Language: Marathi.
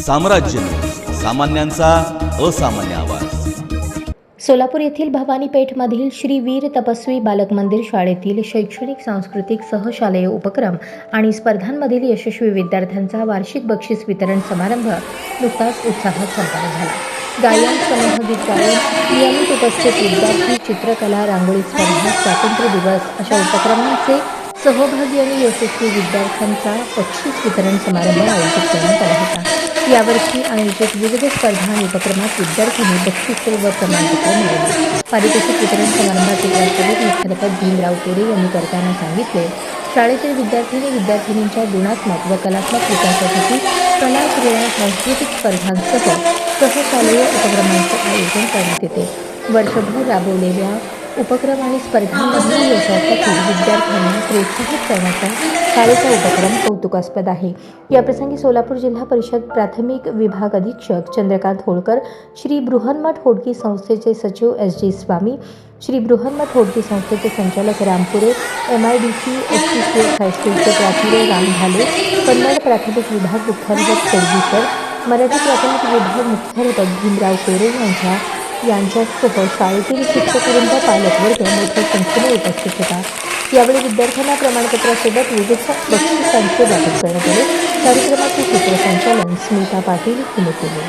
साम्राज्य न्यूज, सामान्यांचा असामान्य आवाज। सोलापूर येथील भवानी पेठमधील श्री वीर तपस्वी बालक मंदिर शाळेतील शैक्षणिक, सांस्कृतिक, सहशालेय उपक्रम आणि स्पर्धांमधील यशस्वी विद्यार्थ्यांचा वार्षिक बक्षीस वितरण समारंभ नुकताच उत्साहात संपन्न झाला। गायन, समूह गीत गायन, नियमित उपस्थित विद्यार्थी, चित्रकला, रांगोळी स्पर्धा, स्वातंत्र्य दिवस अशा उपक्रमांचे सहभागी आणि यशस्वी विद्यार्थ्यांचा बक्षीस वितरण समारंभ आयोजित करण्यात आला होता। यावर्षी आयोजित विविध स्पर्धा आणि उपक्रमात विद्यार्थ्यांनी बक्षिसे व प्रमाणपत्र मिळवली। पारितोषिक वितरण समारंभाचे प्रास्ताविक मुख्याध्यापक भीमराव कोरे यांनी करताना सांगितले, शाळेतील विद्यार्थी विद्यार्थिनींच्या गुणात्मक व कलात्मक विकासासाठी कला, क्रीडा, सांस्कृतिक स्पर्धांसह सहशालेय उपक्रमांचे आयोजन करण्यात येते। वर्षभर राबवलेल्या उपक्रम आणि स्पर्धांमधील यशासाठी विद्यार्थ्यांना प्रोत्साहित करण्याचा शाळेचा उपक्रम कौतुकास्पद आहे। याप्रसंगी सोलापूर जिल्हा परिषद प्राथमिक विभाग अधीक्षक चंद्रकांत होळकर, श्री बृहन्मठ होडकी संस्थेचे सचिव एस.जी. स्वामी, श्री बृहन्मठ होडकी संस्थेचे संचालक रामपुरे, MIDC STCF हायस्कूलचे प्राचार्य राम भाले, कन्नड प्राथमिक विभाग मुख्याध्यापक सर, मराठी प्राथमिक विभाग मुख्याध्यापक भीमराव कोरे यांच्यासह शाळेतील शिक्षकवृंद, पालकवर्ग मोठ्या संख्येने उपस्थित होता। यावेळी विद्यार्थ्यांना प्रमाणपत्रासोबत विविध बक्षिसांचे वाटप करण्यात आले। कार्यक्रमाचे सूत्रसंचालन स्मिता पाटील हिने केले।